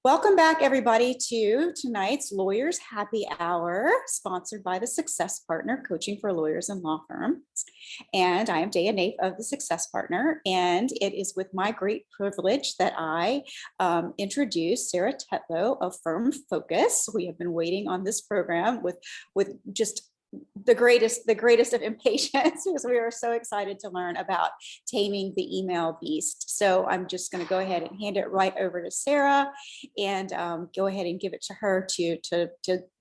Welcome back, everybody, to tonight's Lawyers Happy Hour, sponsored by the Success Partner, Coaching for Lawyers and Law Firms. And I am Daya Nape of the Success Partner, and it is with my great privilege that I introduce Sarah Tetlow of Firm Focus. We have been waiting on this program with just the greatest of impatience because we are so excited to learn about taming the email beast. So I'm just going to go ahead and hand it right over to Sarah and go ahead and give it to her to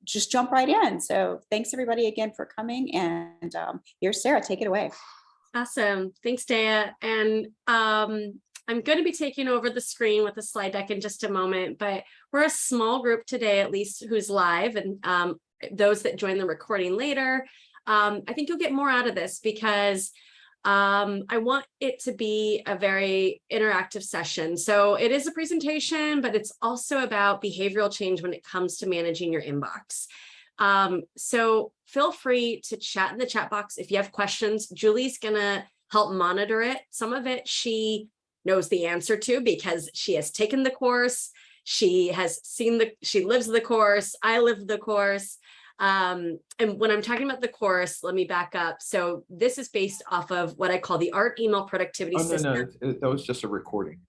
just jump right in. So thanks everybody again for coming, and here's Sarah. Take it away. Awesome. Thanks, Daya. And I'm going to be taking over the screen with the slide deck in just a moment, but we're a small group today, at least, who's live, and those that join the recording later. I think you'll get more out of this because I want it to be a very interactive session. So it is a presentation, but it's also about behavioral change when it comes to managing your inbox. So feel free to chat in the chat box if you have questions. Julie's gonna help monitor it. Some of it she knows the answer to because she has taken the course. She has she lives the course. I live the course. And when I'm talking about the course, let me back up. So this is based off of what I call the ART email productivity system. No, that was just a recording.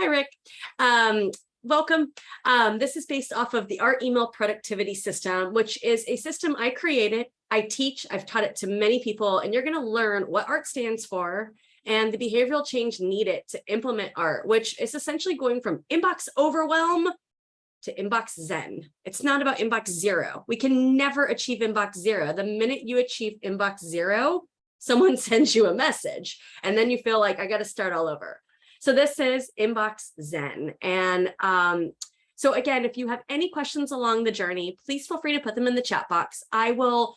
Hi, Rick. Welcome. This is based off of the ART email productivity system, which is a system I created. I teach, I've taught it to many people, and you're going to learn what ART stands for and the behavioral change needed to implement ART, which is essentially going from inbox overwhelm to inbox zen. It's not about inbox zero. We can never achieve inbox zero. The minute you achieve inbox zero, someone sends you a message, and then you feel like I got to start all over. So this is inbox zen. And so again, if you have any questions along the journey, please feel free to put them in the chat box. I will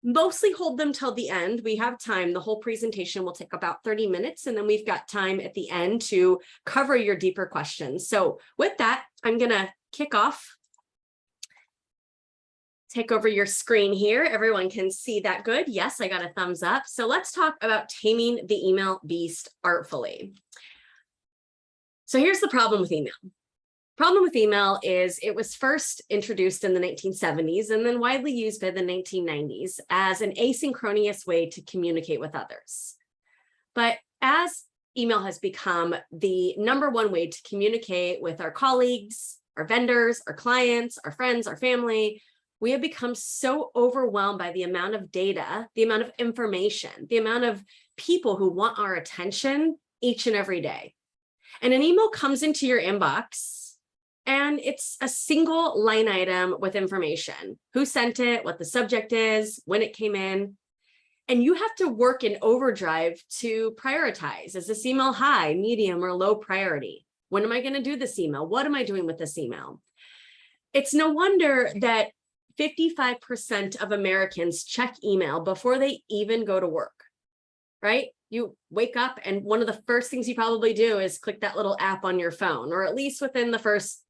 mostly hold them till the end. We have time. The whole presentation will take about 30 minutes, and then we've got time at the end to cover your deeper questions. So with that, I'm going to kick off. Take over your screen here. Everyone can see that good. Yes, I got a thumbs up. So let's talk about taming the email beast artfully. So here's the problem with email. Problem with email is it was first introduced in the 1970s and then widely used by the 1990s as an asynchronous way to communicate with others. But as email has become the #1 way to communicate with our colleagues, our vendors, our clients, our friends, our family, we have become so overwhelmed by the amount of data, the amount of information, the amount of people who want our attention each and every day. And an email comes into your inbox, and it's a single line item with information: who sent it, what the subject is, when it came in. And you have to work in overdrive to prioritize. Is this email high, medium, or low priority? When am I going to do this email? What am I doing with this email? It's no wonder that 55% of Americans check email before they even go to work, right? You wake up and one of the first things you probably do is click that little app on your phone, or at least within the first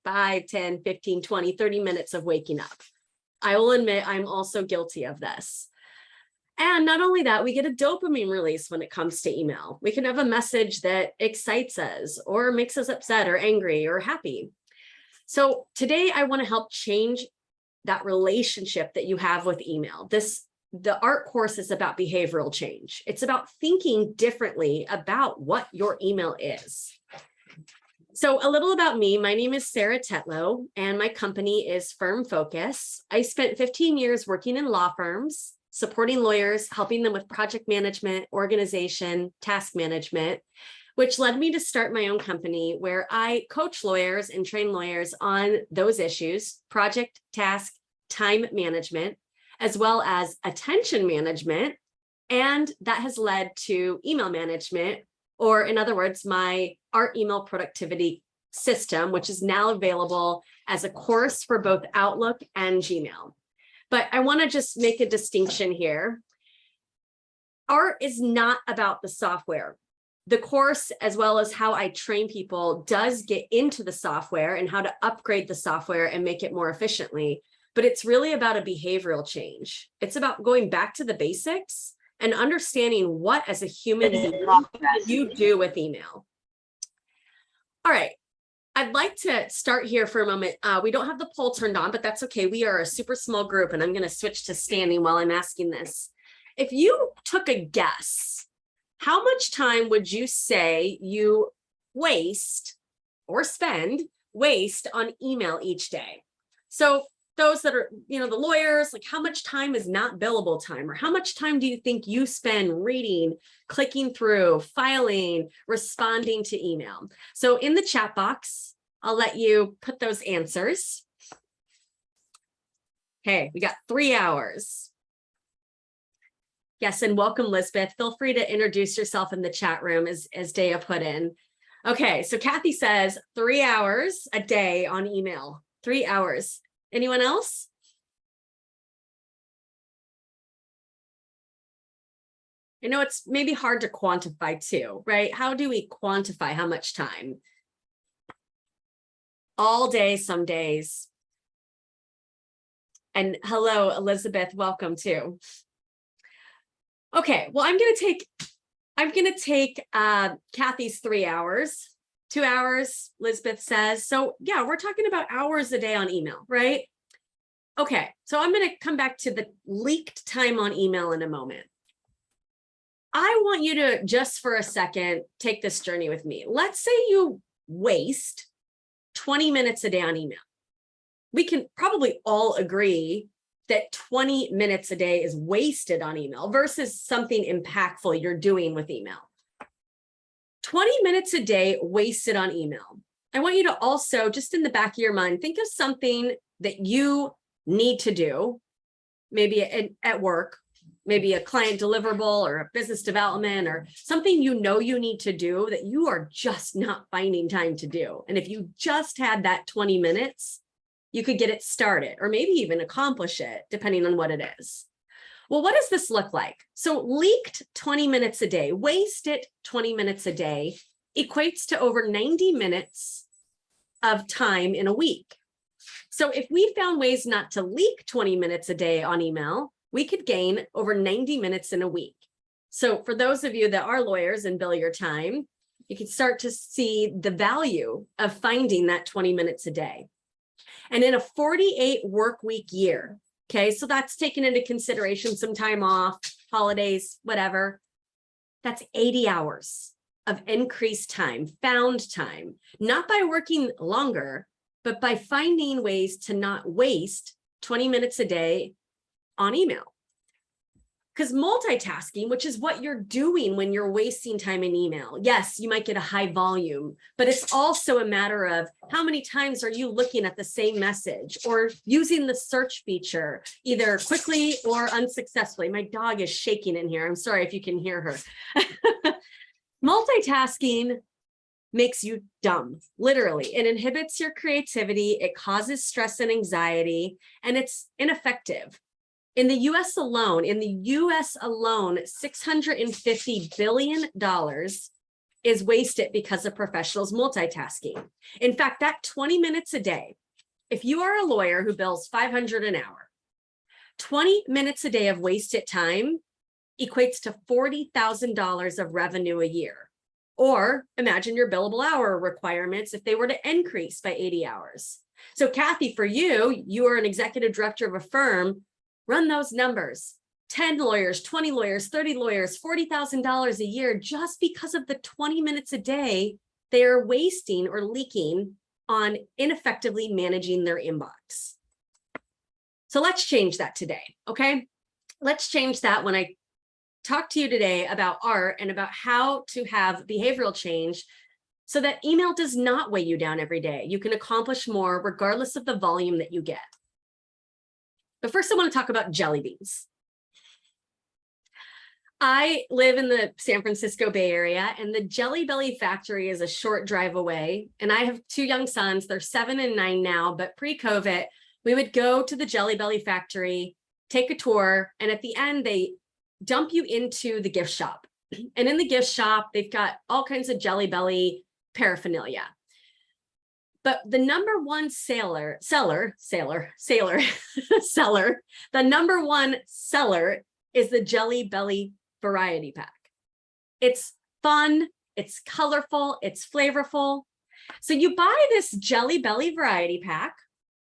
5, 10, 15, 20, 30 minutes of waking up. I will admit I'm also guilty of this. And not only that, we get a dopamine release when it comes to email. We can have a message that excites us or makes us upset or angry or happy. So today I want to help change that relationship that you have with email. The ART course is about behavioral change. It's about thinking differently about what your email is. So a little about me. My name is Sarah Tetlow, and my company is Firm Focus. I spent 15 years working in law firms, supporting lawyers, helping them with project management, organization, task management, which led me to start my own company where I coach lawyers and train lawyers on those issues: project, task, time management, as well as attention management. And that has led to email management, or in other words, my ART email productivity system, which is now available as a course for both Outlook and Gmail. But I want to just make a distinction here. ART is not about the software. The course, as well as how I train people, does get into the software and how to upgrade the software and make it more efficiently. But it's really about a behavioral change. It's about going back to the basics and understanding what, as a human being, you do with email. All right. I'd like to start here for a moment. We don't have the poll turned on, but that's okay. We are a super small group, and I'm going to switch to standing while I'm asking this. If you took a guess, how much time would you say you waste on email each day? So those that are, the lawyers, like how much time is not billable time, or how much time do you think you spend reading, clicking through, filing, responding to email? So in the chat box, I'll let you put those answers. Okay, we got 3 hours. Yes, and welcome, Lisbeth. Feel free to introduce yourself in the chat room as Dea put in. Okay, so Kathy says 3 hours a day on email. 3 hours. Anyone else? I know it's maybe hard to quantify too, right? How do we quantify how much time? All day, some days. And hello, Elizabeth, welcome too. Okay, well, I'm gonna take Kathy's 3 hours. 2 hours, Elizabeth says. So yeah, we're talking about hours a day on email, right? Okay, so I'm gonna come back to the leaked time on email in a moment. I want you to, just for a second, take this journey with me. Let's say you waste 20 minutes a day on email. We can probably all agree that 20 minutes a day is wasted on email versus something impactful you're doing with email. 20 minutes a day wasted on email. I want you to also, just in the back of your mind, think of something that you need to do, maybe at work, maybe a client deliverable or a business development or something you know you need to do that you are just not finding time to do. And if you just had that 20 minutes, you could get it started or maybe even accomplish it, depending on what it is. Well, what does this look like? So leaked 20 minutes a day, wasted 20 minutes a day equates to over 90 minutes of time in a week. So if we found ways not to leak 20 minutes a day on email, we could gain over 90 minutes in a week. So for those of you that are lawyers and bill your time, you can start to see the value of finding that 20 minutes a day. And in a 48 work week year, okay, so that's taken into consideration some time off, holidays, whatever, that's 80 hours of increased time, found time, not by working longer, but by finding ways to not waste 20 minutes a day on email. Because multitasking, which is what you're doing when you're wasting time in email, yes, you might get a high volume, but it's also a matter of how many times are you looking at the same message or using the search feature, either quickly or unsuccessfully. My dog is shaking in here. I'm sorry if you can hear her. Multitasking makes you dumb, literally. It inhibits your creativity. It causes stress and anxiety, and it's ineffective. In the US alone, $650 billion is wasted because of professionals multitasking. In fact, that 20 minutes a day, if you are a lawyer who bills $500 an hour, 20 minutes a day of wasted time equates to $40,000 of revenue a year. Or imagine your billable hour requirements if they were to increase by 80 hours. So Kathy, for you, you are an executive director of a firm. Run those numbers, 10 lawyers, 20 lawyers, 30 lawyers, $40,000 a year, just because of the 20 minutes a day they're wasting or leaking on ineffectively managing their inbox. So let's change that today, okay? Let's change that when I talk to you today about art and about how to have behavioral change so that email does not weigh you down every day. You can accomplish more regardless of the volume that you get. But first, I want to talk about jelly beans. I live in the San Francisco Bay Area, and the Jelly Belly factory is a short drive away. And I have 2 young sons. They're 7 and 9 now, but pre-COVID, we would go to the Jelly Belly factory, take a tour, and at the end, they dump you into the gift shop. And in the gift shop, they've got all kinds of Jelly Belly paraphernalia. But the number one seller, the number one seller is the Jelly Belly variety pack. It's fun, it's colorful, it's flavorful. So you buy this Jelly Belly variety pack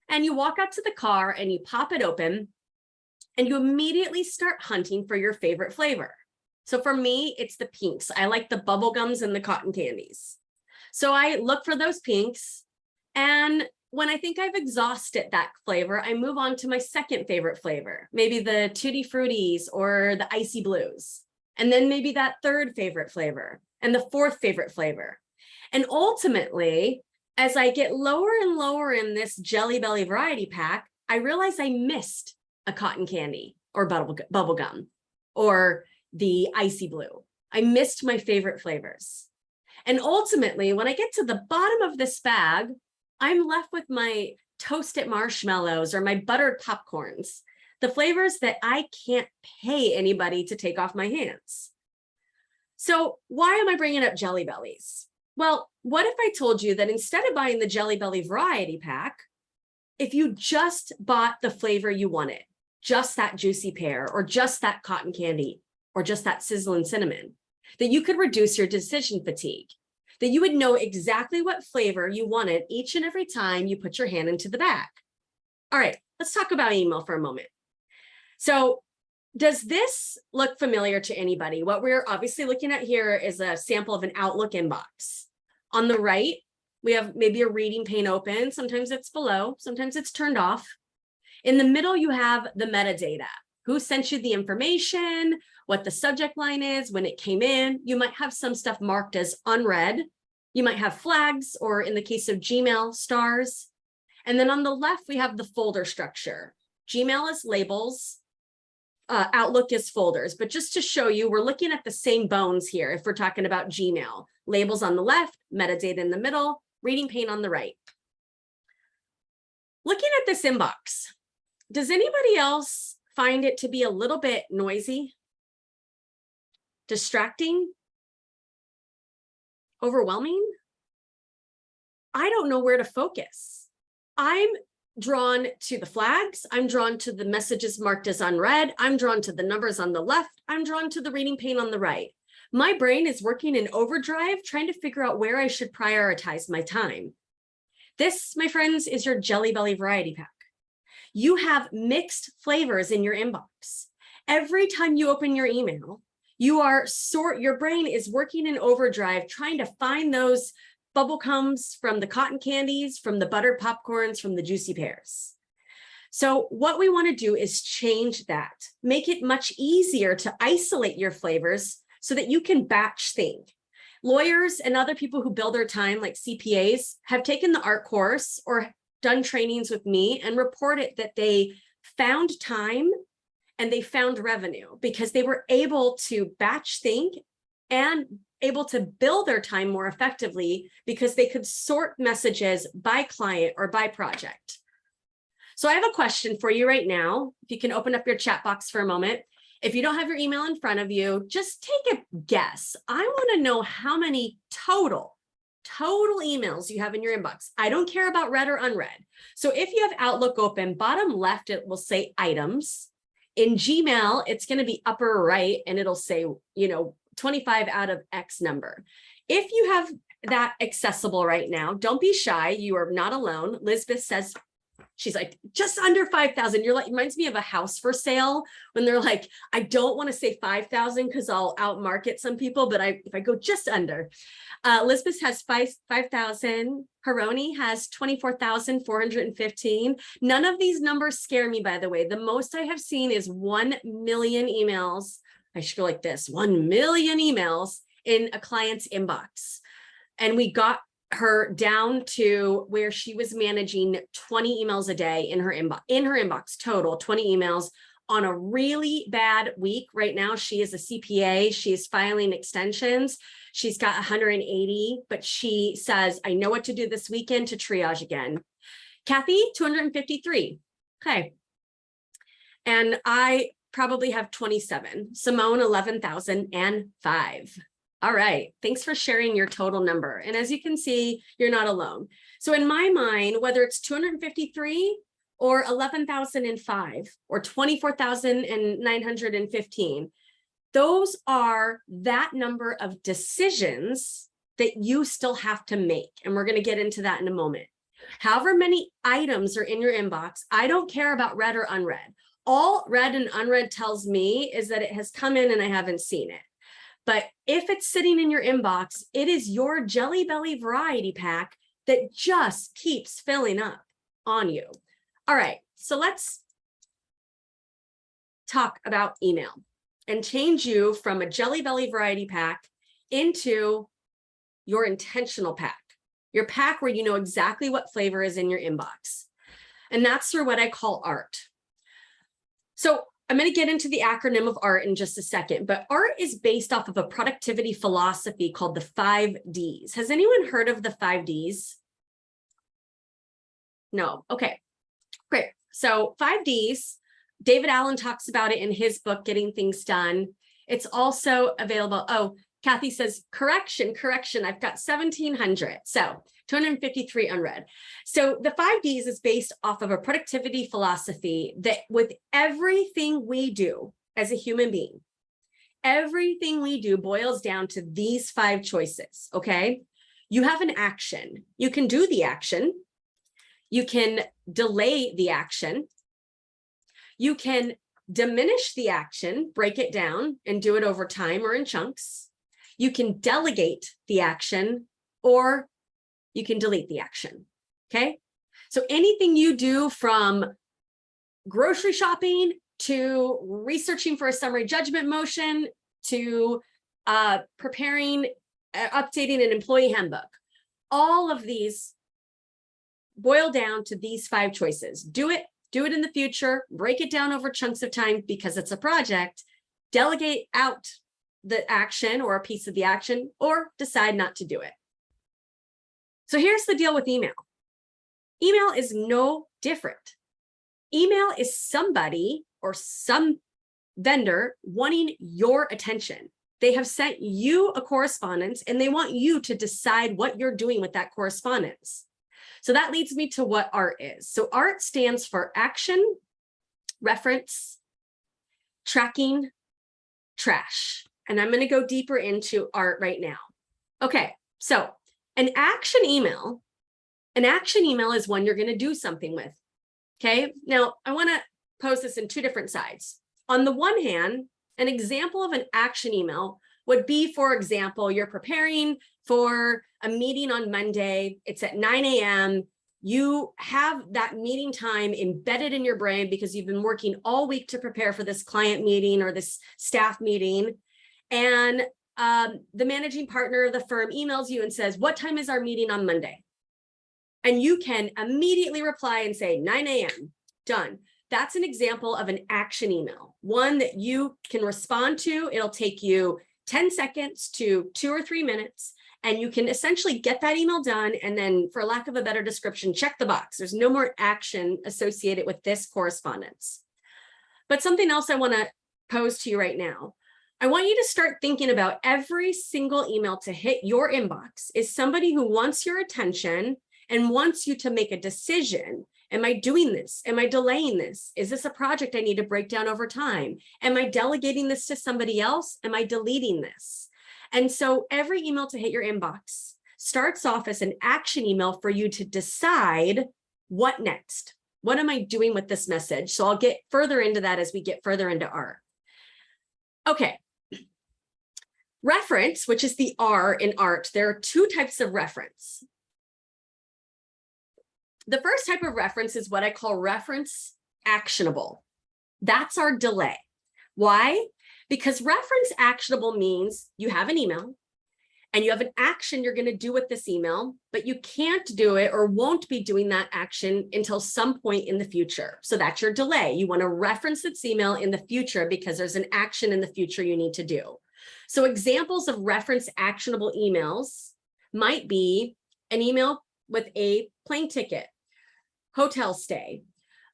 and you walk out to the car and you pop it open and you immediately start hunting for your favorite flavor. So for me, it's the pinks. I like the bubble gums and the cotton candies. So I look for those pinks, and when I think I've exhausted that flavor, I move on to my second favorite flavor, maybe the Tutti Fruttis or the Icy Blues, and then maybe that third favorite flavor and the fourth favorite flavor. And ultimately, as I get lower and lower in this Jelly Belly variety pack, I realize I missed a cotton candy or bubble gum or the Icy Blue. I missed my favorite flavors. And ultimately, when I get to the bottom of this bag, I'm left with my toasted marshmallows or my buttered popcorns, the flavors that I can't pay anybody to take off my hands. So why am I bringing up Jelly Bellies? Well, what if I told you that instead of buying the Jelly Belly variety pack, if you just bought the flavor you wanted, just that juicy pear or just that cotton candy or just that sizzling cinnamon, that you could reduce your decision fatigue, that you would know exactly what flavor you wanted each and every time you put your hand into the bag. All right, let's talk about email for a moment. So does this look familiar to anybody? What we're obviously looking at here is a sample of an Outlook inbox. On the right, we have maybe a reading pane open. Sometimes it's below, sometimes it's turned off. In the middle, you have the metadata. Who sent you the information, what the subject line is, when it came in. You might have some stuff marked as unread. You might have flags, or in the case of Gmail, stars. And then on the left, we have the folder structure. Gmail is labels, Outlook is folders. But just to show you, we're looking at the same bones here if we're talking about Gmail. Labels on the left, metadata in the middle, reading pane on the right. Looking at this inbox, does anybody else find it to be a little bit noisy, distracting, overwhelming? I don't know where to focus. I'm drawn to the flags. I'm drawn to the messages marked as unread. I'm drawn to the numbers on the left. I'm drawn to the reading pane on the right. My brain is working in overdrive, trying to figure out where I should prioritize my time. This, my friends, is your Jelly Belly variety pack. You have mixed flavors in your inbox. Every time you open your email, your brain is working in overdrive, trying to find those bubble gums from the cotton candies, from the buttered popcorns, from the juicy pears. So what we want to do is change that, make it much easier to isolate your flavors so that you can batch think. Lawyers and other people who bill their time, like CPAs, have taken the art course or done trainings with me and reported that they found time and they found revenue because they were able to batch think and able to bill their time more effectively because they could sort messages by client or by project. So I have a question for you right now. If you can open up your chat box for a moment. If you don't have your email in front of you, just take a guess. I want to know how many total emails you have in your inbox. I don't care about read or unread. So if you have Outlook open, bottom left, it will say items. In Gmail, it's going to be upper right, and it'll say, 25 out of X number. If you have that accessible right now, don't be shy. You are not alone. Lisbeth says, she's like, just under 5,000. You're like, it reminds me of a house for sale when they're like, I don't want to say 5,000 because I'll outmarket some people, but if I go just under. Lisbeth has 5,000. Haroni has 24,415. None of these numbers scare me, by the way. The most I have seen is 1 million emails. I should go like this, 1 million emails in a client's inbox. And we got her down to where she was managing 20 emails a day in her inbox, total 20 emails on a really bad week. Right now, she is a CPA. She's filing extensions. She's got 180, but she says, I know what to do this weekend to triage again. Kathy, 253. Okay. And I probably have 27. Simone, 11,005. All right, thanks for sharing your total number. And as you can see, you're not alone. So in my mind, whether it's 253 or 11,005 or 24,915, those are that number of decisions that you still have to make. And we're going to get into that in a moment. However many items are in your inbox, I don't care about read or unread. All read and unread tells me is that it has come in and I haven't seen it. But if it's sitting in your inbox, it is your Jelly Belly variety pack that just keeps filling up on you. All right, so let's talk about email and change you from a Jelly Belly variety pack into your intentional pack, your pack where you know exactly what flavor is in your inbox. And that's through what I call ART. So I'm going to get into the acronym of ART in just a second, but ART is based off of a productivity philosophy called the 5 Ds. Has anyone heard of the 5 Ds? No. Okay, great. So 5 Ds, David Allen talks about it in his book, Getting Things Done. It's also available. Oh, Kathy says, correction, I've got 1,700. So 253 unread. So the 5 Ds is based off of a productivity philosophy that with everything we do as a human being, everything we do boils down to these 5 choices, okay? You have an action. You can do the action. You can delay the action. You can diminish the action, break it down, and do it over time or in chunks. You can delegate the action, or you can delete the action, okay? So anything you do from grocery shopping to researching for a summary judgment motion to preparing, updating an employee handbook, all of these boil down to these 5 choices. Do it in the future, break it down over chunks of time because it's a project, delegate out the action or a piece of the action, or decide not to do it. So here's the deal with email. Email is no different. Email is somebody or some vendor wanting your attention. They have sent you a correspondence and they want you to decide what you're doing with that correspondence. So that leads me to what ART is. So ART stands for action, reference, tracking, trash. And I'm going to go deeper into ART right now. Okay, so an action email is one you're going to do something with. Okay, now I want to pose this in 2 different sides. On the one hand, an example of an action email would be, for example, you're preparing for a meeting on Monday. It's at 9 a.m. You have that meeting time embedded in your brain because you've been working all week to prepare for this client meeting or this staff meeting. And the managing partner of the firm emails you and says, what time is our meeting on Monday? And you can immediately reply and say 9 a.m. Done. That's an example of an action email, one that you can respond to. It'll take you 10 seconds to 2 or 3 minutes, and you can essentially get that email done. And then, for lack of a better description, check the box. There's no more action associated with this correspondence. But something else I want to pose to you right now. I want you to start thinking about every single email to hit your inbox is somebody who wants your attention and wants you to make a decision. Am I doing this? Am I delaying this? Is this a project I need to break down over time? Am I delegating this to somebody else? Am I deleting this? And so every email to hit your inbox starts off as an action email for you to decide what next. What am I doing with this message? So I'll get further into that as we get further into ART. Okay. Reference, which is the R in ART, there are 2 types of reference. The first type of reference is what I call reference actionable. That's our delay. Why? Because reference actionable means you have an email and you have an action you're going to do with this email, but you can't do it or won't be doing that action until some point in the future. So that's your delay. You want to reference this email in the future because there's an action in the future you need to do. So examples of reference actionable emails might be an email with a plane ticket, hotel stay,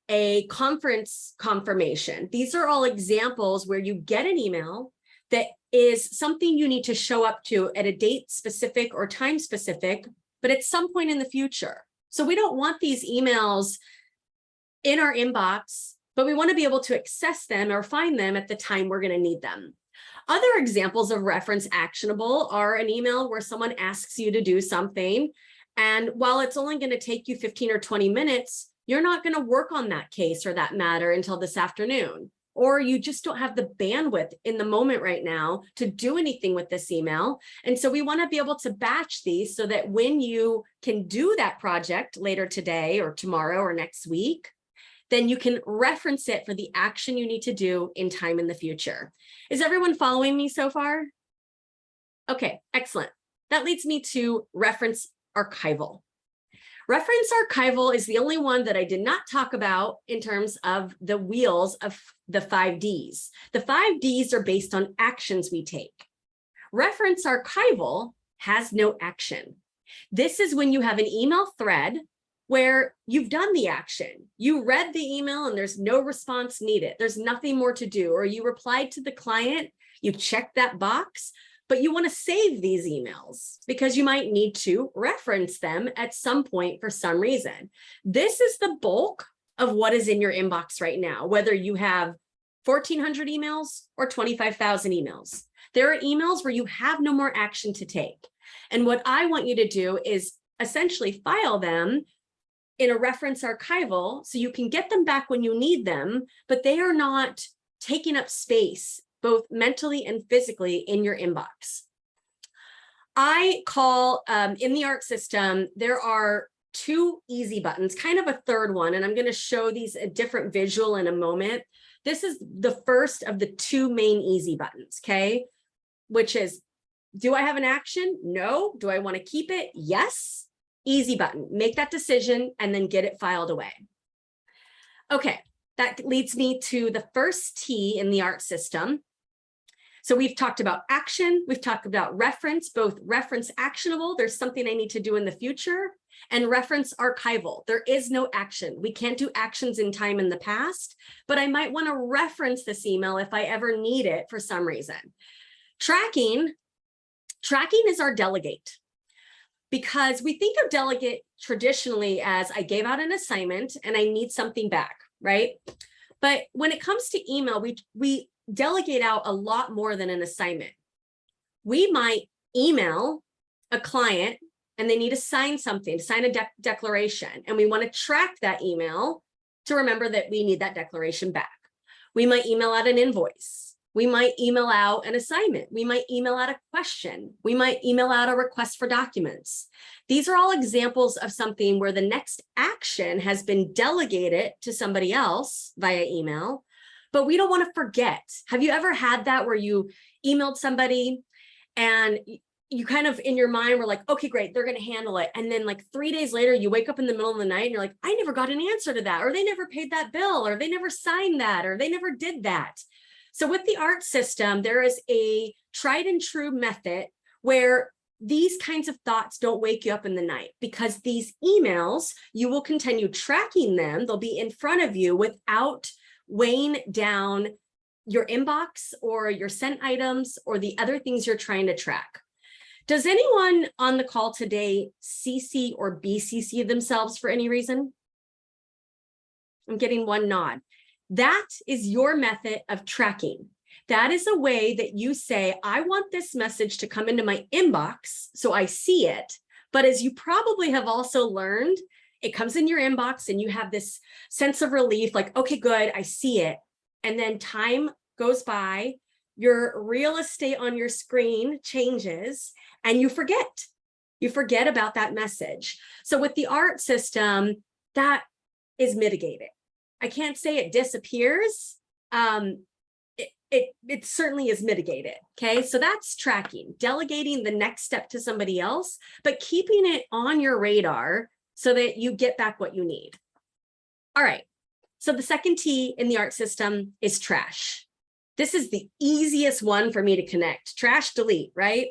a conference confirmation. These are all examples where you get an email that is something you need to show up to at a date specific or time specific, but at some point in the future. So we don't want these emails in our inbox, but we want to be able to access them or find them at the time we're going to need them. Other examples of reference actionable are an email where someone asks you to do something, and while it's only going to take you 15 or 20 minutes, you're not going to work on that case or that matter until this afternoon, or you just don't have the bandwidth in the moment right now to do anything with this email. And so we want to be able to batch these so that when you can do that project later today or tomorrow or next week, then you can reference it for the action you need to do in time in the future. Is everyone following me so far? Okay, excellent. That leads me to reference archival. Reference archival is the only one that I did not talk about in terms of the wheels of the 5 Ds. The 5 Ds are based on actions we take. Reference archival has no action. This is when you have an email thread where you've done the action. You read the email and there's no response needed. There's nothing more to do. Or you replied to the client, you checked that box, but you want to save these emails because you might need to reference them at some point for some reason. This is the bulk of what is in your inbox right now, whether you have 1,400 emails or 25,000 emails. There are emails where you have no more action to take. And what I want you to do is essentially file them in a reference archival so you can get them back when you need them, but they are not taking up space, both mentally and physically, in your inbox. I call, in the ART system, there are 2 easy buttons, kind of a third one, and I'm going to show these a different visual in a moment. This is the first of the 2 main easy buttons, okay? Which is, do I have an action? No. Do I want to keep it? Yes. Easy button. Make that decision and then get it filed away. Okay, that leads me to the first T in the ART system. So we've talked about action, we've talked about reference, both reference actionable, there's something I need to do in the future, and reference archival. There is no action. We can't do actions in time in the past, but I might want to reference this email if I ever need it for some reason. Tracking is our delegate, because we think of delegate traditionally as I gave out an assignment and I need something back, right? But when it comes to email, we delegate out a lot more than an assignment. We might email a client and they need to sign something, sign a declaration, and we want to track that email to remember that we need that declaration back. We might email out an invoice. We might email out an assignment. We might email out a question. We might email out a request for documents. These are all examples of something where the next action has been delegated to somebody else via email, but we don't want to forget. Have you ever had that where you emailed somebody and you kind of in your mind were like, okay, great, they're going to handle it. And then like 3 days later, you wake up in the middle of the night and you're like, I never got an answer to that, or they never paid that bill, or they never signed that, or they never did that. So with the ART system, there is a tried and true method where these kinds of thoughts don't wake you up in the night, because these emails, you will continue tracking them. They'll be in front of you without weighing down your inbox or your sent items or the other things you're trying to track. Does anyone on the call today CC or BCC themselves for any reason? I'm getting one nod. That is your method of tracking. That is a way that you say, I want this message to come into my inbox so I see it. But as you probably have also learned, it comes in your inbox and you have this sense of relief, like, okay, good, I see it. And then time goes by, your real estate on your screen changes, and you forget. You forget about that message. So with the ART system, that is mitigated. I can't say it disappears. It certainly is mitigated. Okay, so that's tracking, delegating the next step to somebody else, but keeping it on your radar so that you get back what you need. All right, so the second T in the ART system is trash. This is the easiest one for me to connect. Trash, delete, right?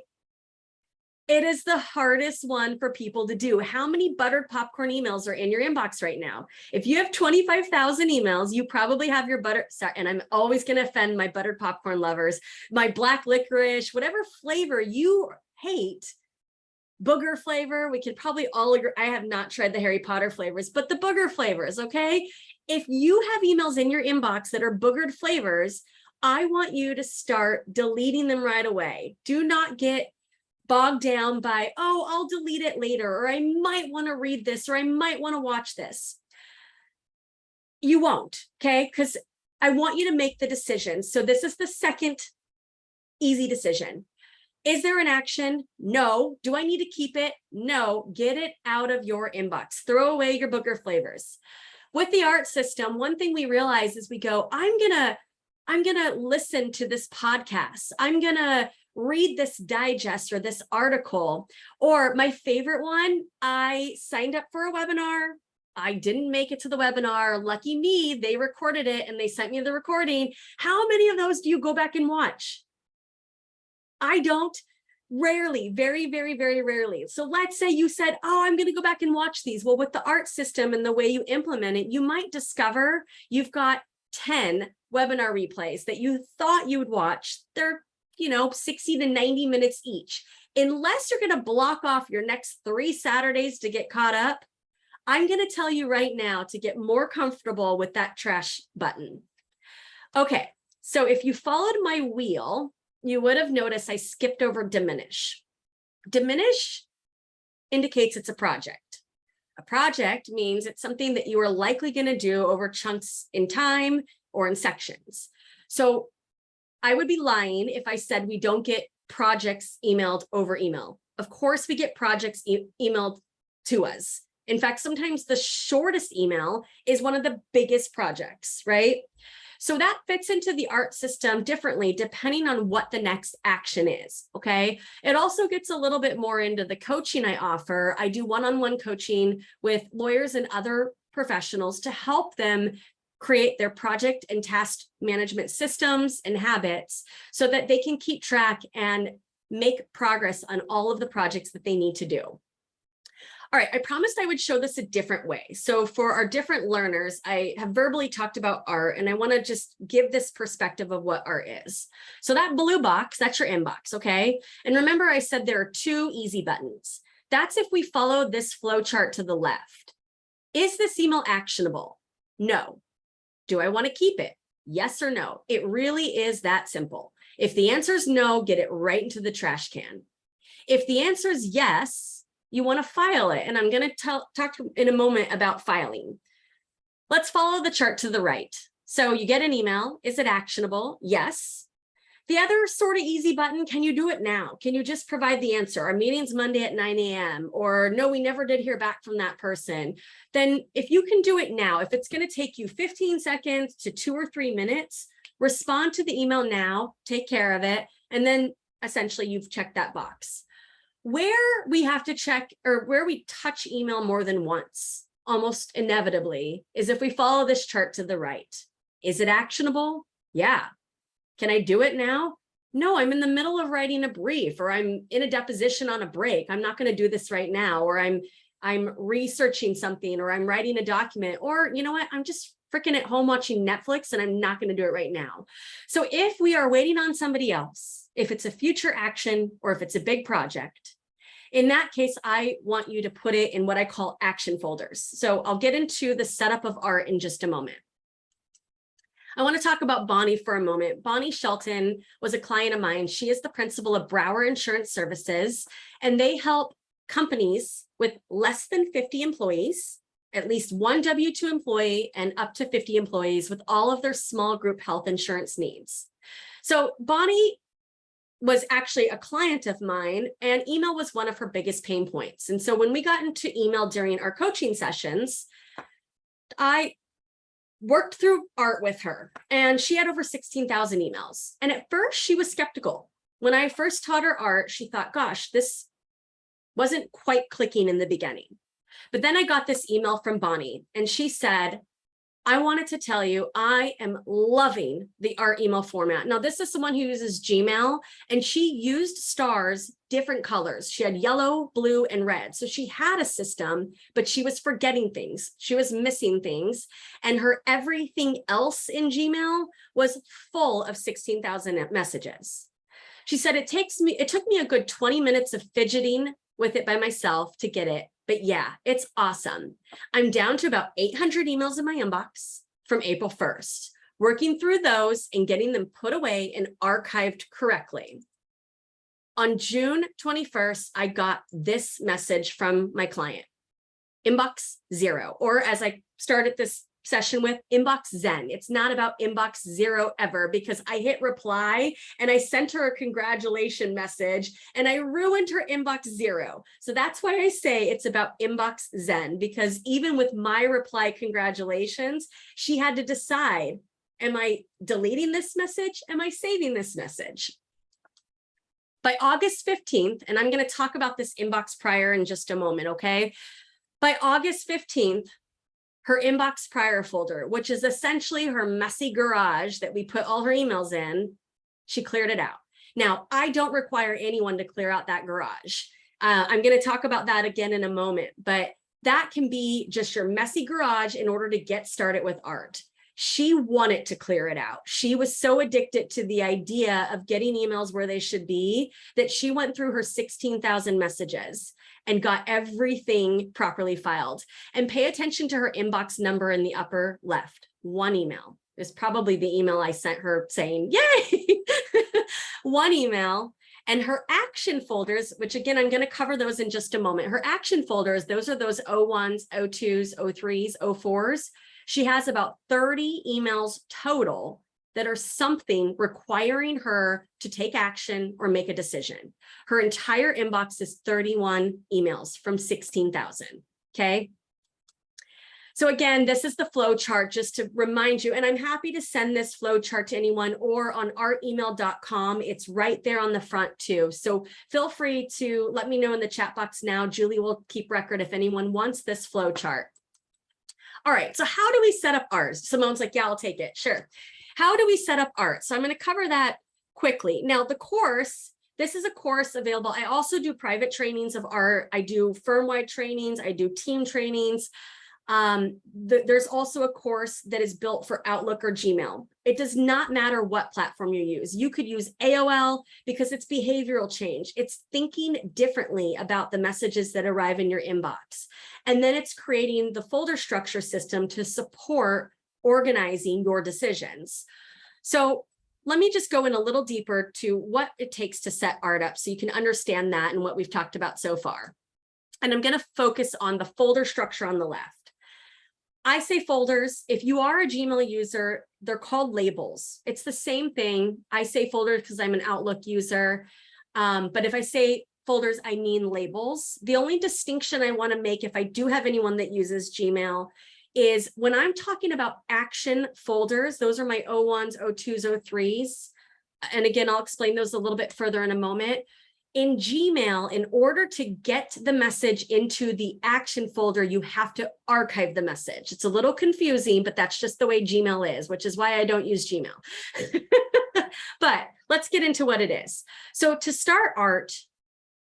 It is the hardest one for people to do. How many buttered popcorn emails are in your inbox right now? If you have 25,000 emails, you probably have your and I'm always going to offend my buttered popcorn lovers, my black licorice, whatever flavor you hate, booger flavor. We could probably all agree. I have not tried the Harry Potter flavors, but the booger flavors, okay? If you have emails in your inbox that are boogered flavors, I want you to start deleting them right away. Do not get bogged down by, oh, I'll delete it later, or I might want to read this, or I might want to watch this. You won't, okay? Because I want you to make the decision. So this is the second easy decision. Is there an action? No. Do I need to keep it? No. Get it out of your inbox. Throw away your booger flavors. With the art system, one thing we realize is we go, I'm gonna listen to this podcast. I'm gonna read this digest or this article. Or my favorite one, I signed up for a webinar. I didn't make it to the webinar. Lucky me, they recorded it and they sent me the recording. How many of those do you go back and watch? I don't. Rarely, very, very, very rarely. So let's say you said, oh, I'm going to go back and watch these. Well, with the art system and the way you implement it, you might discover you've got 10 webinar replays that you thought you would watch. They're, 60 to 90 minutes each. Unless you're going to block off your next 3 Saturdays to get caught up, I'm going to tell you right now to get more comfortable with that trash button. Okay, so if you followed my wheel, you would have noticed I skipped over Diminish. Diminish indicates it's a project. A project means it's something that you are likely going to do over chunks in time or in sections. So I would be lying if I said we don't get projects emailed over email. Of course, we get projects emailed to us. In fact, sometimes the shortest email is one of the biggest projects, right? So that fits into the art system differently depending on what the next action is, okay? It also gets a little bit more into the coaching I offer. I do one-on-one coaching with lawyers and other professionals to help them create their project and task management systems and habits so that they can keep track and make progress on all of the projects that they need to do. All right, I promised I would show this a different way. So for our different learners, I have verbally talked about art, and I want to just give this perspective of what art is. So that blue box, that's your inbox, okay? And remember I said there are 2 easy buttons. That's if we follow this flow chart to the left. Is this email actionable? No. Do I want to keep it? Yes or no? It really is that simple. If the answer is no, get it right into the trash can. If the answer is yes, you want to file it. And I'm going to talk in a moment about filing. Let's follow the chart to the right. So you get an email. Is it actionable? Yes. The other sort of easy button, can you do it now? Can you just provide the answer? Our meeting's Monday at 9 a.m. Or no, we never did hear back from that person. Then if you can do it now, if it's going to take you 15 seconds to 2 or 3 minutes, respond to the email now, take care of it. And then essentially you've checked that box. Where we have to check or where we touch email more than once, almost inevitably, is if we follow this chart to the right. Is it actionable? Yeah. Can I do it now? No, I'm in the middle of writing a brief, or I'm in a deposition on a break. I'm not going to do this right now, or I'm researching something, or I'm writing a document, or you know what? I'm just freaking at home watching Netflix and I'm not going to do it right now. So if we are waiting on somebody else, if it's a future action or if it's a big project, in that case, I want you to put it in what I call action folders. So I'll get into the setup of art in just a moment. I want to talk about Bonnie for a moment. Bonnie Shelton was a client of mine. She is the principal of Brower Insurance Services, and they help companies with less than 50 employees, at least 1 W-2 employee, and up to 50 employees with all of their small group health insurance needs. So Bonnie was actually a client of mine, and email was one of her biggest pain points. And so when we got into email during our coaching sessions, I worked through art with her, and she had over 16,000 emails. And at first she was skeptical. When I first taught her art, she thought, gosh, this wasn't quite clicking in the beginning. But then I got this email from Bonnie, and she said, I wanted to tell you, I am loving the art email format. Now, this is someone who uses Gmail, and she used stars, different colors. She had yellow, blue, and red. So she had a system, but she was forgetting things. She was missing things. And her everything else in Gmail was full of 16,000 messages. She said, it took me a good 20 minutes of fidgeting with it by myself to get it. But yeah, it's awesome. I'm down to about 800 emails in my inbox from April 1st. working through those and getting them put away and archived correctly. On June 21st, I got this message from my client, inbox 0, or as I started this session with, inbox Zen. It's not about inbox 0 ever, because I hit reply and I sent her a congratulation message and I ruined her inbox 0. So that's why I say it's about inbox Zen, because even with my reply, congratulations, she had to decide, am I deleting this message? Am I saving this message? By August 15th, and I'm going to talk about this inbox prior in just a moment, okay? By August 15th, her inbox prior folder, which is essentially her messy garage that we put all her emails in, she cleared it out. Now, I don't require anyone to clear out that garage. I'm going to talk about that again in a moment, but that can be just your messy garage in order to get started with art. She wanted to clear it out. She was so addicted to the idea of getting emails where they should be that she went through her 16,000 messages and got everything properly filed. And pay attention to her inbox number in the upper left. One email is probably the email I sent her saying, yay, one email. And her action folders, which again, I'm going to cover those in just a moment. Her action folders, those are those 01s, 02s, 03s, 04s. She has about 30 emails total that are something requiring her to take action or make a decision. Her entire inbox is 31 emails from 16,000, okay? So again, this is the flow chart just to remind you, and I'm happy to send this flow chart to anyone or on artemail.com. It's right there on the front too. So feel free to let me know in the chat box now. Julie will keep record if anyone wants this flow chart. All right, so how do we set up ours? Simone's like, yeah, I'll take it, sure. How do we set up art? So I'm going to cover that quickly. Now, the course, this is a course available. I also do private trainings of art. I do firm-wide trainings. I do team trainings. There's also a course that is built for Outlook or Gmail. It does not matter what platform you use. You could use AOL because it's behavioral change. It's thinking differently about the messages that arrive in your inbox. And then it's creating the folder structure system to support organizing your decisions. So let me just go in a little deeper to what it takes to set art up so you can understand that and what we've talked about so far. And I'm going to focus on the folder structure on the left. I say folders. If you are a Gmail user, they're called labels. It's the same thing. I say folders because I'm an Outlook user. But if I say folders, I mean labels. The only distinction I want to make, if I do have anyone that uses Gmail, is when I'm talking about action folders, those are my 01s, 02s, 03s. And again, I'll explain those a little bit further in a moment. In Gmail, in order to get the message into the action folder, you have to archive the message. It's a little confusing, but that's just the way Gmail is, which is why I don't use Gmail. But let's get into what it is. So to start art,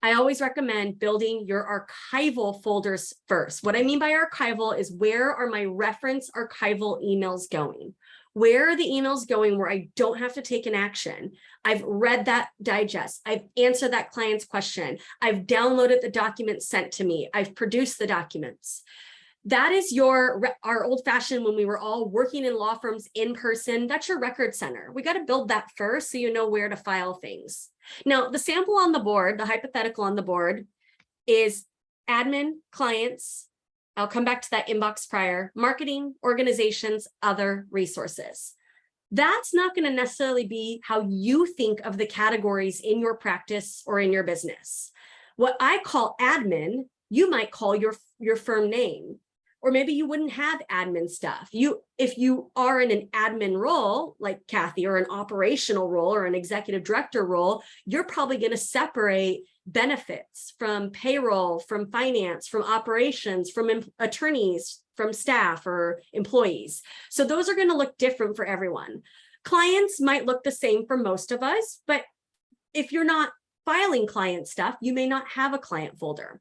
I always recommend building your archival folders first. What I mean by archival is, where are my reference archival emails going? Where are the emails going where I don't have to take an action? I've read that digest. I've answered that client's question. I've downloaded the documents sent to me. I've produced the documents. That is our old fashioned, when we were all working in law firms in person, that's your record center. We got to build that first so you know where to file things. Now, the sample on the board, the hypothetical on the board, is admin, clients. I'll come back to that inbox prior, marketing, organizations, other resources. That's not going to necessarily be how you think of the categories in your practice or in your business. What I call admin, you might call your firm name. Or maybe you wouldn't have admin stuff. If you are in an admin role, like Kathy, or an operational role or an executive director role, you're probably going to separate benefits from payroll, from finance, from operations, from attorneys, from staff or employees. So those are going to look different for everyone. Clients might look the same for most of us, but if you're not filing client stuff, you may not have a client folder.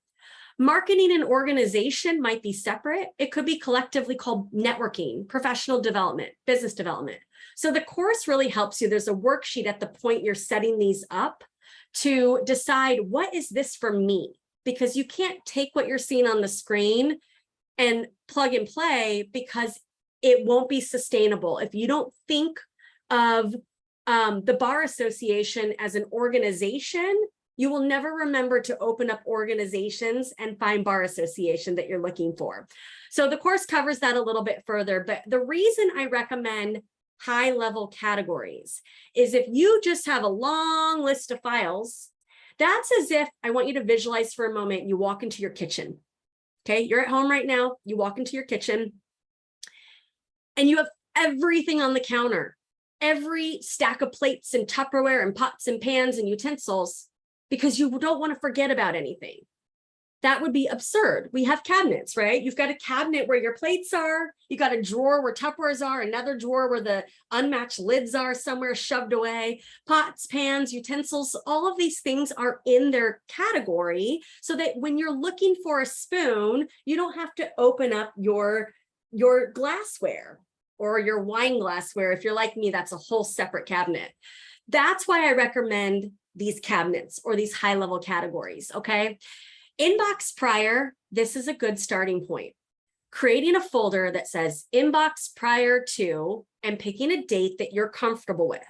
Marketing and organization might be separate. It could be collectively called networking, professional development, business development. So the course really helps you. There's a worksheet at the point you're setting these up to decide, what is this for me? Because you can't take what you're seeing on the screen and plug and play, because it won't be sustainable. If you don't think of the Bar Association as an organization, you will never remember to open up organizations and find Bar Association that you're looking for. So the course covers that a little bit further, but the reason I recommend high-level categories is if you just have a long list of files, that's as if, I want you to visualize for a moment, you walk into your kitchen. Okay, you're at home right now, you walk into your kitchen, and you have everything on the counter, every stack of plates and Tupperware and pots and pans and utensils, because you don't want to forget about anything. That would be absurd. We have cabinets, right? You've got a cabinet where your plates are, you got a drawer where Tupperwares are, another drawer where the unmatched lids are somewhere shoved away, pots, pans, utensils, all of these things are in their category so that when you're looking for a spoon, you don't have to open up your glassware or your wine glassware. If you're like me, that's a whole separate cabinet. That's why I recommend these cabinets or these high-level categories, okay? Inbox prior, this is a good starting point. Creating a folder that says inbox prior to and picking a date that you're comfortable with.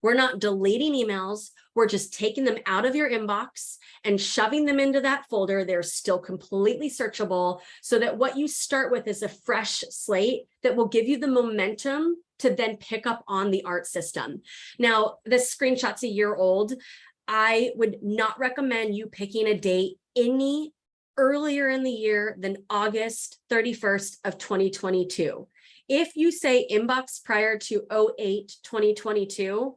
We're not deleting emails. We're just taking them out of your inbox and shoving them into that folder. They're still completely searchable so that what you start with is a fresh slate that will give you the momentum to then pick up on the art system. Now, this screenshot's a year old. I would not recommend you picking a date any earlier in the year than August 31st of 2022. If you say inbox prior to 08-2022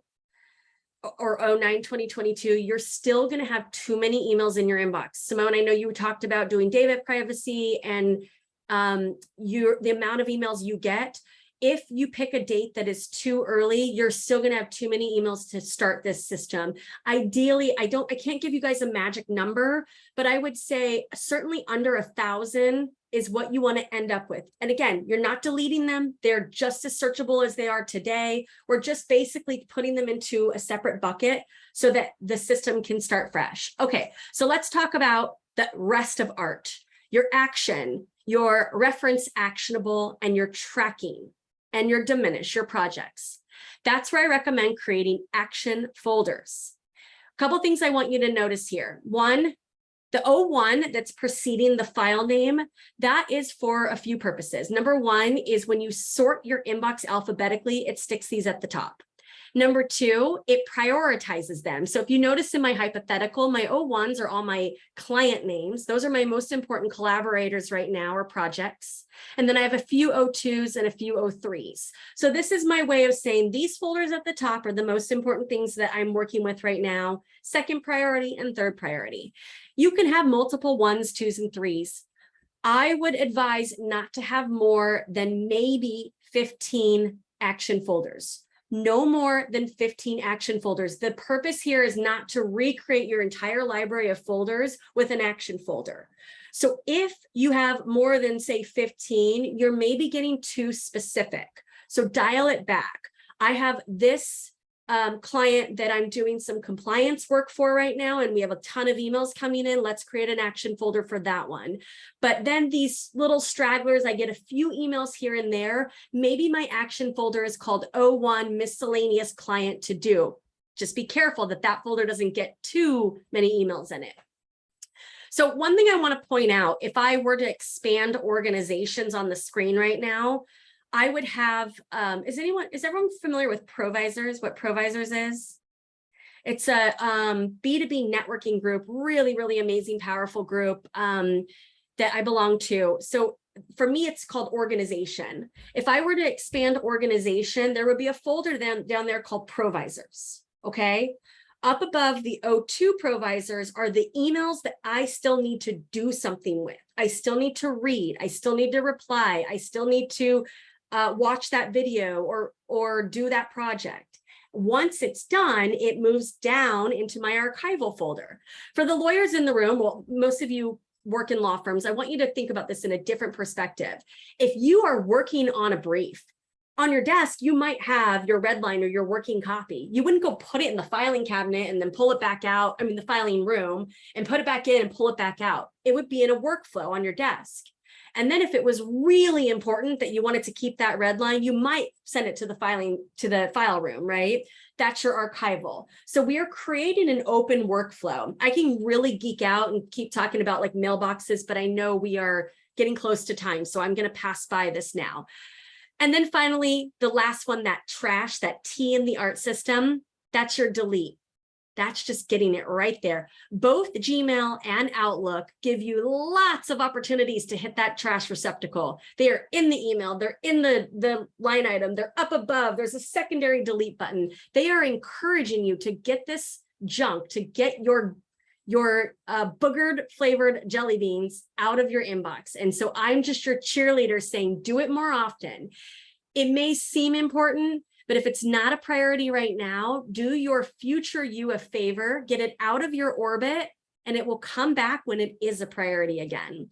or 09-2022, you're still going to have too many emails in your inbox. Simone, I know you talked about doing data privacy and the amount of emails you get. If you pick a date that is too early, you're still going to have too many emails to start this system. Ideally, I can't give you guys a magic number, but I would say certainly under 1,000 is what you want to end up with. And again, you're not deleting them. They're just as searchable as they are today. We're just basically putting them into a separate bucket so that the system can start fresh. Okay, so let's talk about the rest of art. Your action, your reference actionable, and your tracking, and your diminish, your projects. That's where I recommend creating action folders. A couple things I want you to notice here. One, the O1 that's preceding the file name, that is for a few purposes. Number one is when you sort your inbox alphabetically, it sticks these at the top. Number two, it prioritizes them. So if you notice in my hypothetical, my O1s are all my client names. Those are my most important collaborators right now or projects. And then I have a few O2s and a few O3s. So this is my way of saying these folders at the top are the most important things that I'm working with right now, second priority and third priority. You can have multiple 1s, 2s, and 3s. I would advise not to have more than maybe 15 action folders. No more than 15 action folders. The purpose here is not to recreate your entire library of folders with an action folder. So if you have more than, say, 15, you're maybe getting too specific. So dial it back. I have this client that I'm doing some compliance work for right now, and we have a ton of emails coming in. Let's create an action folder for that one. But then these little stragglers, I get a few emails here and there. Maybe my action folder is called O1 miscellaneous client to do. Just be careful that that folder doesn't get too many emails in it. So one thing I want to point out, if I were to expand organizations on the screen right now, I would have, is everyone familiar with Provisors, what Provisors is? It's a B2B networking group, really, really amazing, powerful group that I belong to. So for me, it's called organization. If I were to expand organization, there would be a folder down there called Provisors, okay? Up above the O2 Provisors are the emails that I still need to do something with. I still need to read, I still need to reply, I still need to watch that video or do that project. Once it's done, it moves down into my archival folder. For the lawyers in the room, well, most of you work in law firms, I want you to think about this in a different perspective. If you are working on a brief, on your desk, you might have your red line or your working copy. You wouldn't go put it in the filing cabinet and then pull it back out, the filing room, and put it back in and pull it back out. It would be in a workflow on your desk. And then if it was really important that you wanted to keep that red line, you might send it to the file room, right? That's your archival. So we are creating an open workflow. I can really geek out and keep talking about like mailboxes, but I know we are getting close to time, so I'm going to pass by this now. And then finally, the last one, that trash, that T in the art system, that's your delete. That's just getting it right there. Both Gmail and Outlook give you lots of opportunities to hit that trash receptacle. They are in the email, they're in the line item, they're up above, there's a secondary delete button. They are encouraging you to get this junk, to get your boogered flavored jelly beans out of your inbox. And so I'm just your cheerleader saying, do it more often. It may seem important, but if it's not a priority right now, do your future you a favor, get it out of your orbit, and it will come back when it is a priority again.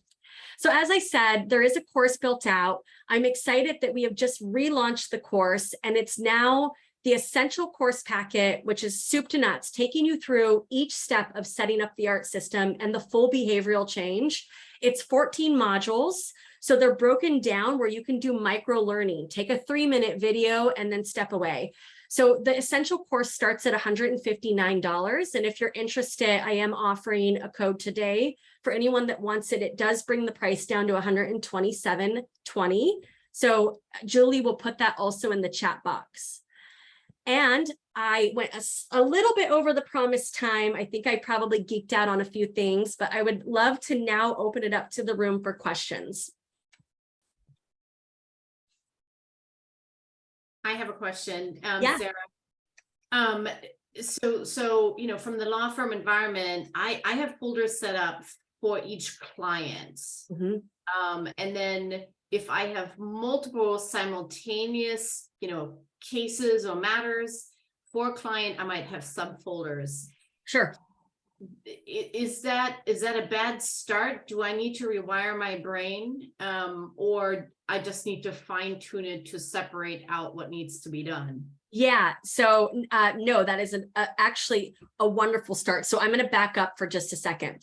So as I said, there is a course built out. I'm excited that we have just relaunched the course, and it's now the essential course packet, which is soup to nuts, taking you through each step of setting up the art system and the full behavioral change. It's 14 modules. So they're broken down where you can do micro learning, take a 3-minute video and then step away. So the essential course starts at $159. And if you're interested, I am offering a code today for anyone that wants it. It does bring the price down to $127.20. So Julie will put that also in the chat box. And I went a little bit over the promised time. I think I probably geeked out on a few things, but I would love to now open it up to the room for questions. I have a question, Yeah. Sarah. So you know, from the law firm environment, I have folders set up for each client. Mm-hmm. And then if I have multiple simultaneous, you know, cases or matters for a client, I might have subfolders. Sure. Is that a bad start? Do I need to rewire my brain, or I just need to fine tune it to separate out what needs to be done? Yeah, so no, that is actually a wonderful start. So I'm going to back up for just a second.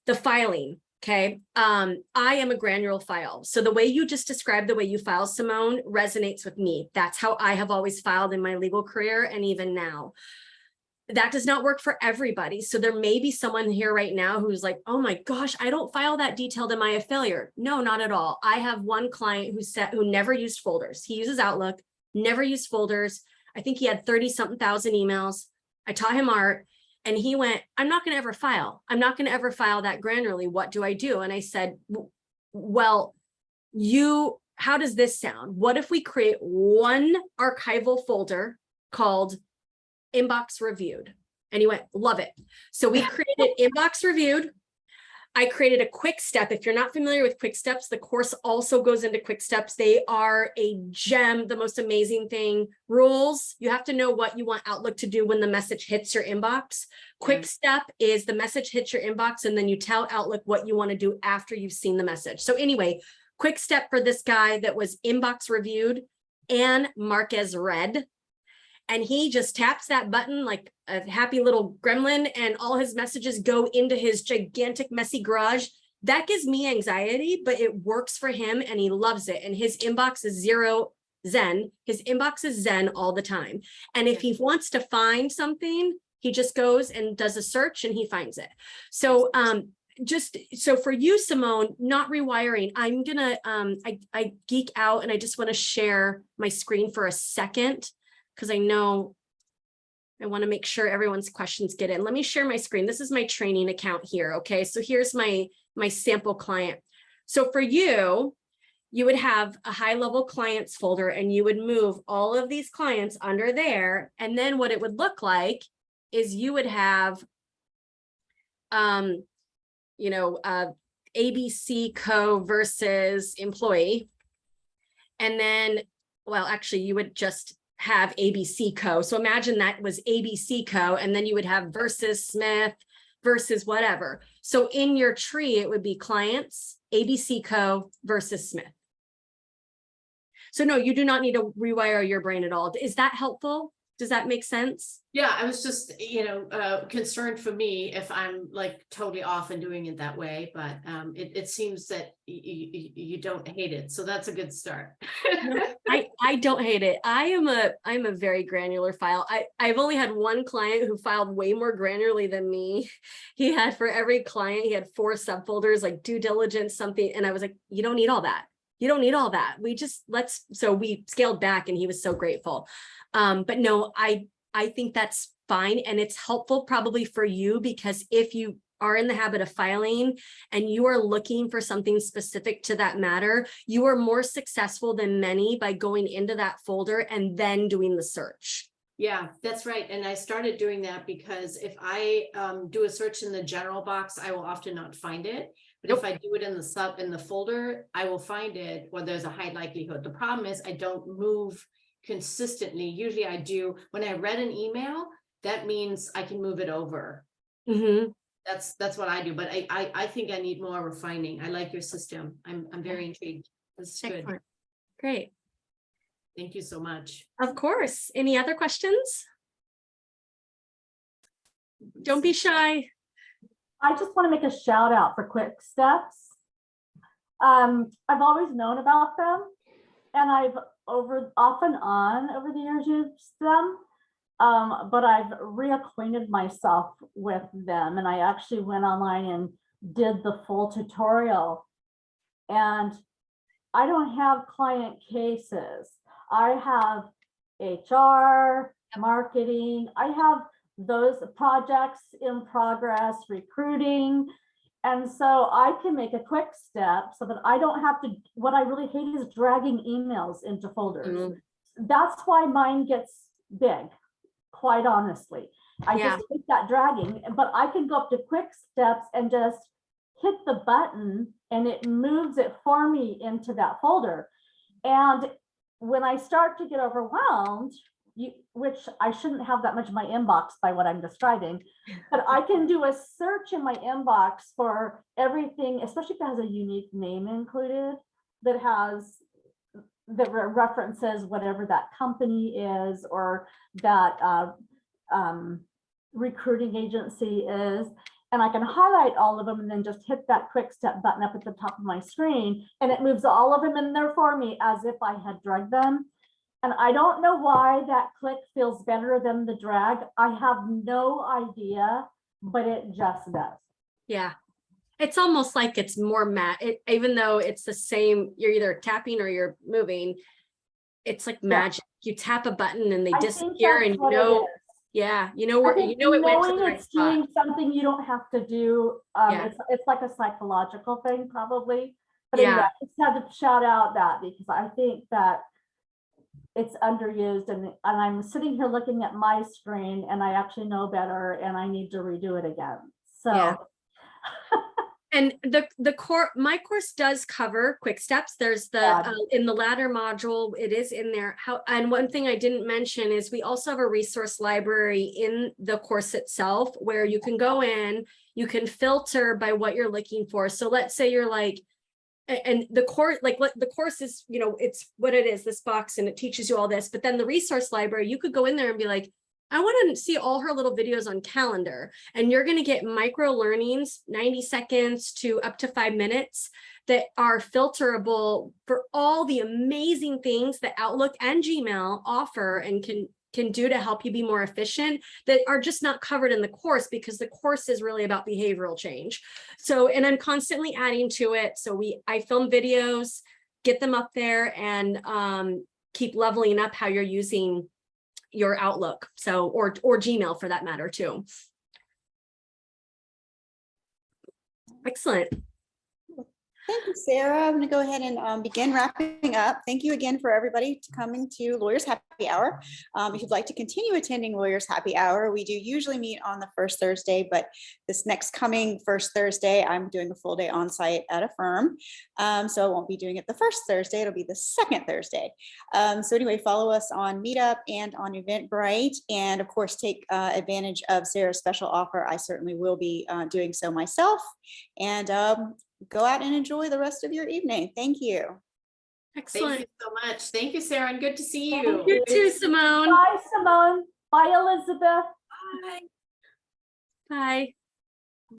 The filing, okay? I am a granular file. So the way you just described the way you file, Simone, resonates with me. That's how I have always filed in my legal career and even now. That does not work for everybody. So there may be someone here right now who's like, oh my gosh, I don't file that detailed. Am I a failure? No, not at all. I have one client who never used folders. He uses Outlook, never used folders. I think he had 30-something thousand emails. I taught him art and he went, I'm not going to ever file. I'm not going to ever file that granularly. What do I do? And I said, well, how does this sound? What if we create one archival folder called Inbox Reviewed? And he went, love it. So we created Inbox Reviewed. I created a quick step. If you're not familiar with quick steps, the course also goes into quick steps. They are a gem, the most amazing thing. Rules, you have to know what you want Outlook to do when the message hits your inbox. Quick step is the message hits your inbox and then you tell Outlook what you want to do after you've seen the message. So anyway, quick step for this guy that was Inbox Reviewed and mark as read. And he just taps that button like a happy little gremlin and all his messages go into his gigantic messy garage. That gives me anxiety, but it works for him and he loves it. And his inbox is zero zen. His inbox is zen all the time. And if he wants to find something, he just goes and does a search and he finds it. So just so for you, Simone, not rewiring, I'm gonna, I geek out and I just want to share my screen for a second, because I know I want to make sure everyone's questions get in. Let me share my screen. This is my training account here. Okay, so here's my sample client. So for you, you would have a high level clients folder and you would move all of these clients under there. And then what it would look like is you would have, ABC Co versus employee. And then, well, actually you would just have ABC Co. So imagine that was ABC Co. And then you would have versus Smith versus whatever. So in your tree, it would be clients, ABC Co. versus Smith. So no, you do not need to rewire your brain at all. Is that helpful? Does that make sense? Yeah, I was just, concerned for me if I'm like totally off and doing it that way, but it seems that you don't hate it. So that's a good start. No, I don't hate it. I'm a very granular file. I've only had one client who filed way more granularly than me. He had, for every client, he had 4 subfolders, like due diligence, something. And I was like, you don't need all that. You don't need all that. So we scaled back and he was so grateful. But no, I think that's fine. And it's helpful probably for you, because if you are in the habit of filing and you are looking for something specific to that matter, you are more successful than many by going into that folder and then doing the search. Yeah, that's right. And I started doing that because if I do a search in the general box, I will often not find it. But if I do it in the folder, I will find it, or there's a high likelihood. The problem is I don't move consistently. Usually I do. When I read an email, that means I can move it over. Mm-hmm. That's what I do. But I think I need more refining. I like your system. I'm very intrigued. This is good. Excellent. Great. Thank you so much. Of course. Any other questions? Don't be shy. I just want to make a shout out for Quick Steps. I've always known about them, and I've off and on over the years used them, but I've reacquainted myself with them, and I actually went online and did the full tutorial. And I don't have client cases. I have HR, marketing. I have those projects in progress, recruiting. And so I can make a quick step so that I don't have to, what I really hate is dragging emails into folders. Mm-hmm. That's why mine gets big, quite honestly. I just hate that dragging, but I can go up to quick steps and just hit the button and it moves it for me into that folder. And when I start to get overwhelmed, which I shouldn't have that much in my inbox by what I'm describing, but I can do a search in my inbox for everything, especially if it has a unique name included that references whatever that company is or that recruiting agency is. And I can highlight all of them and then just hit that quick step button up at the top of my screen, and it moves all of them in there for me as if I had dragged them. And I don't know why that click feels better than the drag. I have no idea, but it just does. Yeah. It's almost like it's more even though it's the same, you're either tapping or you're moving. It's like magic. You tap a button and they disappear, and you know, you know where it went to the right spot. Doing something you don't have to do. It's like a psychological thing, probably. But anyway, I just had to shout out that because I think that it's underused, and I'm sitting here looking at my screen and I actually know better and I need to redo it again. So and my course does cover quick steps. There's the in the ladder module, it is in there. And one thing I didn't mention is we also have a resource library in the course itself where you can go in, you can filter by what you're looking for. So let's say you're like, and the course, the course is, it's what it is, this box, and it teaches you all this. But then the resource library, you could go in there and be like, I want to see all her little videos on calendar, and you're going to get micro learnings, 90 seconds to up to 5 minutes, that are filterable for all the amazing things that Outlook and Gmail offer and can do to help you be more efficient, that are just not covered in the course, because the course is really about behavioral change. So, and I'm constantly adding to it. So I film videos, get them up there, and keep leveling up how you're using your Outlook. So, or Gmail for that matter too. Excellent. Thank you, Sarah. I'm going to go ahead and begin wrapping up. Thank you again for everybody coming to Lawyers Happy Hour. If you'd like to continue attending Lawyers Happy Hour, we do usually meet on the first Thursday, but this next coming first Thursday, I'm doing a full day on site at a firm. So I won't be doing it the first Thursday, it'll be the second Thursday. So anyway, follow us on Meetup and on Eventbrite, and of course, take advantage of Sarah's special offer. I certainly will be doing so myself. And go out and enjoy the rest of your evening. Thank you. Thank Excellent. you so much. Thank you, Sarah, and good to see Thank you. You too, Simone. Bye, Simone. Bye, Elizabeth. Bye. Bye.